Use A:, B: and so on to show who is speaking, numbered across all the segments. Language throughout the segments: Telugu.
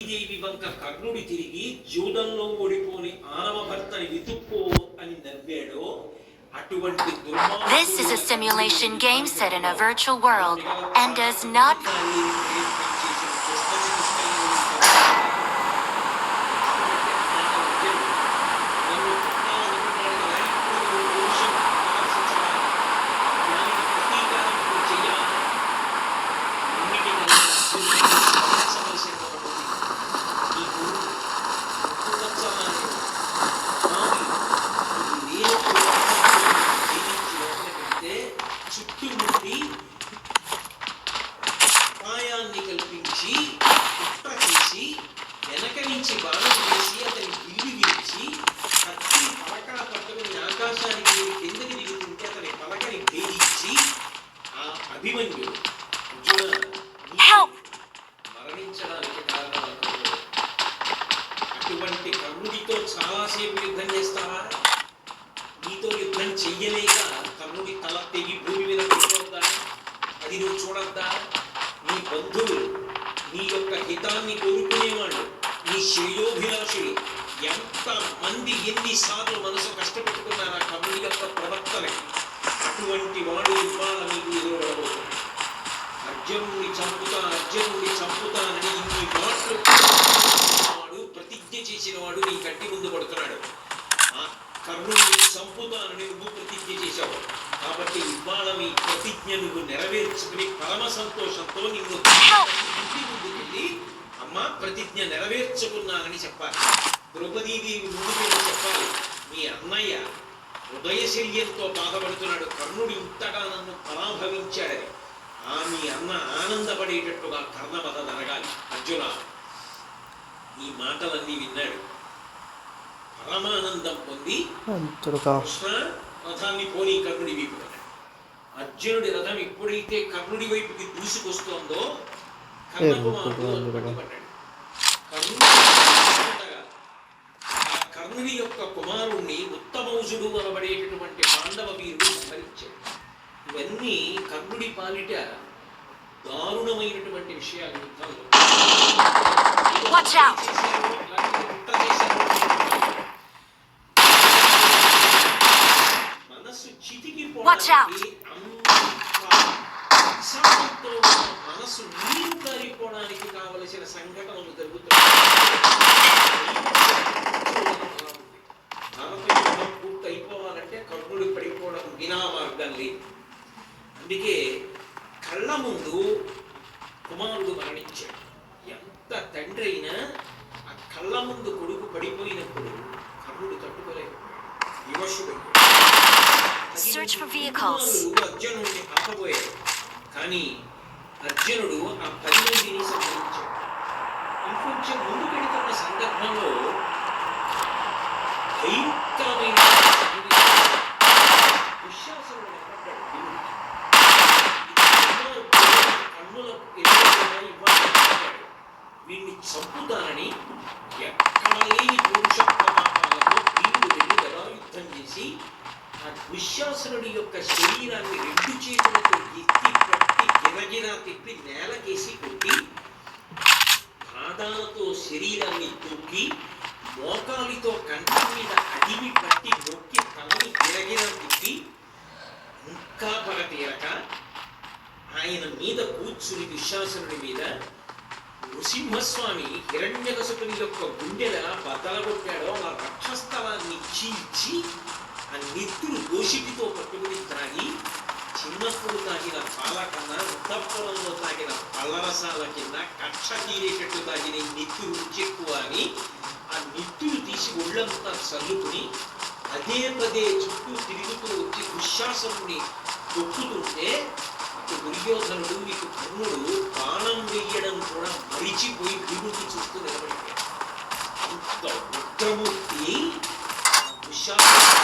A: దేవి వంక కర్ణుడి తిరిగి జూదంలో ఓడిపోని ఆనవ భర్తని వితుక్కో అని నవ్వాడో అటువంటి
B: This is a simulation game set in a virtual world and does not
A: మరణించడానికి కారణం అటువంటి కర్ణుడితో చాలాసేపు యుద్ధం చేస్తావా? నీతో యుద్ధం చెయ్యలేక కర్ణుడి తల తెగి భూమి మీద పడిపోద్దా? అది నువ్వు చూడద్దా? నీ బంధువులు, నీ యొక్క హితాన్ని కోరుకునేవాళ్ళు, నీ శ్రేయోభిలాషులు ఎంత మంది ఎన్నిసార్లు మనసు కష్టపెట్టుకున్నారా కర్ణుడి యొక్క ప్రవర్తనకి? అటువంటి వాడు ఇవాళ మీకు ఎదురుపడబోతుంది. అర్జునుడిని చంపుతానని ఇన్ని మాటలు వాడు ప్రతిజ్ఞ చేసిన వాడు నీ కంటి ముందు పడుతున్నాడు. ఆ కర్ణుడిని చంపుతానని నువ్వు ప్రతిజ్ఞ చేశావు కాబట్టి ఇవాళ మీ ప్రతిజ్ఞ నువ్వు నెరవేర్చుకుని పరమ సంతోషంతో నిన్ను ఇంటి ముందుకు వెళ్ళి అమ్మ ప్రతిజ్ఞ నెరవేర్చుకున్నానని చెప్పాలి. ద్రౌపదీదేవి ముందుకు చెప్పాలి, మీ అన్నయ్య హృదయశల్యంతో బాధపడుతున్నాడు, కర్ణుడు ఇంతగా నన్ను పరాభవించాడని. మీ అన్న ఆనందపడేటట్టుగా కర్ణవధ జరగాలి. అర్జున ఈ మాటలన్నీ విన్నాడు, పరమానందం పొంది కృష్ణ రథాన్ని పోనీ కర్ణుడి వైపు పడ్డాడు. అర్జునుడి రథం ఎప్పుడైతే కర్ణుడి వైపుకి దూసుకొస్తోందో కర్ణకుమారుడు పడ్డాడు. కర్ణుడి యొక్క కుమారుణ్ణి ఉత్తమౌజుడు అనబడేటటువంటి పాండవ వీరుడు సంహరించాడు. ఇవన్నీ కర్ణుడి పాలిట దారుణమైనటువంటి విషయాలు. యుద్ధంలో మనస్సు చితికిపోవడానికి మనస్సు నీరు కారిపోవడానికి కావలసిన సంఘటనలు జరుగుతున్నాయి. భారతయుద్ధం పూర్తి అయిపోవాలంటే కర్ణుడు పడిపోవడం వినా మార్గం లేదు. అందుకే కళ్ళ ముందు కుమారుడు మరణించాడు. ఎంత తండ్రి అయినా ఆ కళ్ళ ముందు కొడుకు పడిపోయినప్పుడు కర్ణుడు తట్టుకోలేకపోయాడు, వివశుడయ్యాడు. అర్జునుడిని ఆపబోయాడు, కానీ అర్జునుడు ఆ 10 మందిని సంహరించాడు. ఇంకొంచెం ముందుకెడుతున్న సందర్భంలో భయంకరమైన దుశ్శాసనుడు వీడిని చంపుతానని ఎక్కడ లేని పురుష ప్రమాణాలతో వీరుడు వెళ్ళి గదాయుద్ధం చేసి ఆ దుశ్శాసనుడి యొక్క శరీరాన్ని 2 చేతులతో ఎత్తి పట్టి గిరగిరా తిప్పి నేలకేసి కొట్టి పాదాలతో శరీరాన్ని తొక్కి మోకాలితో కంఠం మీద అడివి పట్టి నొక్కి తలని గిరగిరా తిప్పి ఇంకా పగతీరక ఆయన మీద కూర్చుని దుశ్శాసనుడి మీద నృసింహస్వామి హిరణ్యకశిపుని యొక్క గుండెల బద్దలగొట్టాడో ఆ రక్షస్థలాన్ని చీల్చి ఆ నెత్తులు దోషిటితో పట్టుకుని తాగి చిన్నప్పుడు తాగిన పాల కన్నా వృద్ధపురంలో తాగిన పళ్ళరసాల కింద కక్ష తీరేటట్టు తాగిన నెత్తులు రుచెక్కువ అని ఆ నెత్తులు తీసి ఒళ్ళంతా చల్లుకుని పదే పదే చుట్టూ తిరుగుతూ వచ్చి దుశ్శాసనుడిని తొక్కుతుంటే దుర్యోధనుడు మీకు కర్ణుడు బాణం వెయ్యడం కూడా మరిచిపోయి భీముడిని చూస్తూ నిలబడిపోయాడు. అంత ఉగ్రమూర్తి దుశ్శాసనుడు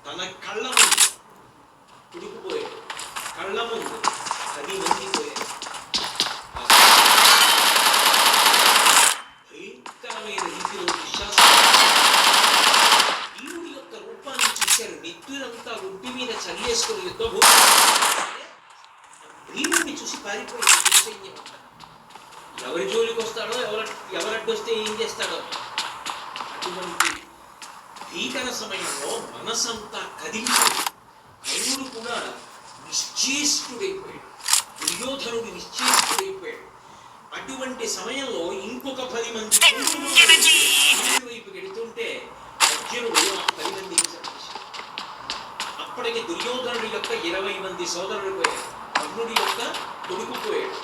A: తన కళ్ళ ముందు ఉడికిపోయాడు. కళ్ళ ముందు 10 మంది పోయాడు. భయంకరమైన రీతిలో దుశ్శాసనుడు భీముడి యొక్క రూపాన్ని చూశారు. నెత్తురంతా ఒంటి మీద చల్లేసుకుని యుద్ధభూమి భీముడిని చూసి పారిపోయింది సైన్యం. ఎవరి జోలికి వస్తాడో, ఎవరడ్డొస్తే ఏం చేస్తాడో. అటువంటి భీకర సమయంలో మనసంతా కదిలిపోయి కర్ణుడు కూడా నిశ్చేష్టుడైపోయాడు, దుర్యోధనుడు నిశ్చేష్టుడైపోయాడు. అటువంటి సమయంలో ఇంకొక 10 మంది వైపు వెళుతుంటే అర్జునుడు ఆ 10 మందిని చంపేశాడు. అప్పటికి దుర్యోధనుడి యొక్క 20 మంది సోదరుడు పోయాడు, కర్ణుడి యొక్క కొడుకు పోయాడు,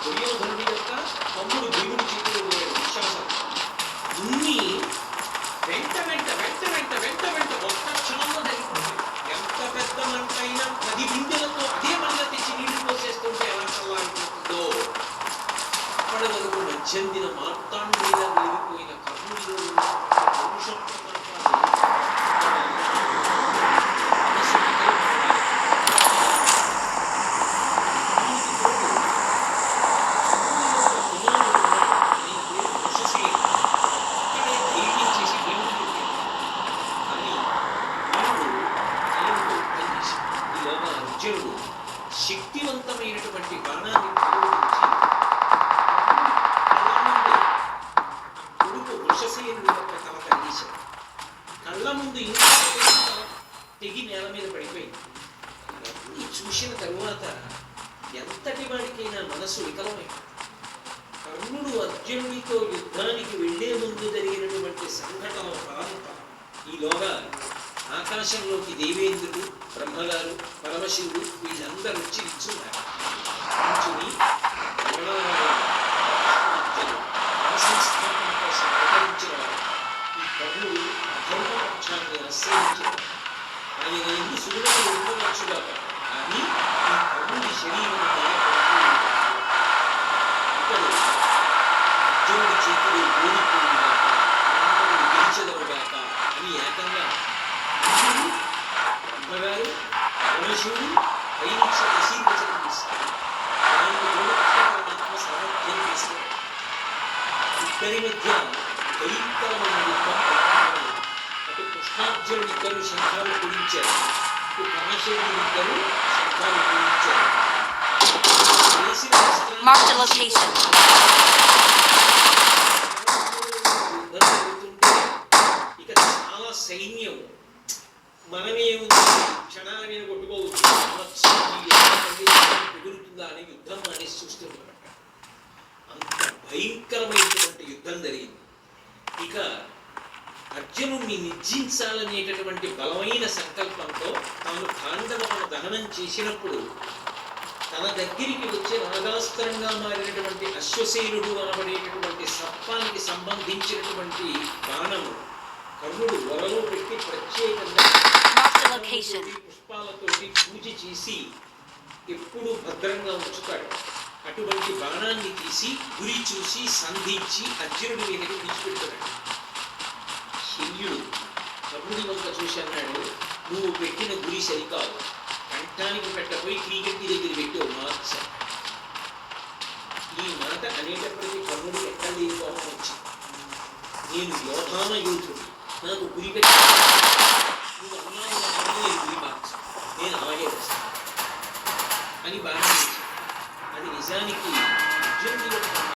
A: దుర్యోధనుడి యొక్క తమ్ముడు భీముడి చేతిలో పోయాడు విశ్వాసం. ఇన్ని వెంట వెంట వెంట వెంట వెంట వెంట ఒక్క క్షణంలో జరిగిపోయాడు. ఎంత పెద్ద మంట అయినా 10 బిందెలతో అదే మంట తెచ్చి నీళ్లు పోసేస్తుంటే ఎలా చల్లారిపోతుందో, అప్పటి వరకు మధ్యందిన మార్తాండుడిగా వెళ్ళిపోయిన కర్ణుడిలో ఉన్న పౌరుషం అర్జునుడు శక్తివంతమైనటువంటి బాణాన్ని ప్రయోగించి కొడుకు వృషసేనుడి యొక్క తల తగిలేశాడు. కళ్ళ ముందు ఇంకా తల తెగి నేల మీద పడిపోయింది. ఇవన్నీ చూసిన తరువాత ఎంతటి వాడికైనా మనసు వికలమైంది. కర్ణుడు అర్జునుడితో యుద్ధానికి వెళ్లే ముందు జరిగినటువంటి సంఘటన ప్రారంభం. ఈలోగా ఆకాశంలోకి దేవేంద్రుడు, బ్రహ్మగారు, పరమశివుడు వీళ్ళందరూ వచ్చి నిల్చున్నారు. నిల్చుని సంస్థాపన కోసం అవతరించిన వారు ఈ కర్ణుడు అధర్మపక్షాన్ని ఆశ్రయించిన ఆయన ఎందు సులువుగా ఉండవచ్చుగా, కానీ ఈ కర్ణుడి శరీరం ఇతడు అర్జునుడి చేతులు ఓడిపోయినాక గెలిచెదవుగాక అని ఏకంగా బ్రహ్మగారు, పరమశివుడు పైనుంచి ఆశీర్వచనం చేస్తారు. సామర్థ్యం చేస్తారు. ఇద్దరి మధ్య భయంకరమైన యుద్ధం ప్రారంభమైంది. అటు కృష్ణార్జునుడిద్దరు శంఖాలు పూరించారు, ఇటు పరమశివుడిద్దరు శంఖాలు పూరించారు.
B: Mark the location.
A: ఇక చాలా సైన్యం మనమే క్షణాల మీద కొట్టుకోవచ్చు, ఎగురుతుందా అని యుద్ధం అనేసి చూస్తున్నాడు. అంత భయంకరమైనటువంటి యుద్ధం జరిగింది. ఇక అర్జునుడిని నిర్జించాలనేటటువంటి బలమైన సంకల్పంతో తాను పాండవులను దహనం చేసినప్పుడు తన దగ్గరికి వచ్చే నాగాస్త్రంగా మారినటువంటి అశ్వసేనుడు అనబడేటటువంటి సర్పానికి సంబంధించినటువంటి బాణము కర్ణుడు వరలో పెట్టి ప్రత్యేకంగా పుష్పాలతోటి పూజ చేసి ఎప్పుడూ భద్రంగా ఉంచుతాడు. అటువంటి బాణాన్ని తీసి గురి చూసి సంధించి అర్జునుడి మీదకి విడిచిపెడుతున్నాడు. శల్యుడు కర్ణుడి వంక చూసి అన్నాడు, నువ్వు పెట్టిన గురి సరికాదు, కంఠానికి పెట్టబోయి క్రీగట్టి దగ్గర పెట్టావు మార్చ. ఈ మాట అనేటప్పటికీ కర్ణుడు ఎక్కడ లేని కోపం వచ్చింది. నేను యోధాన యోధుడు, నాకు గురి పెట్టి నువ్వు అన్నావు నేను గురి మార్చు, నేను అలాగే వస్తాను అని బాగా అది నిజానికి అర్జునుడి యొక్క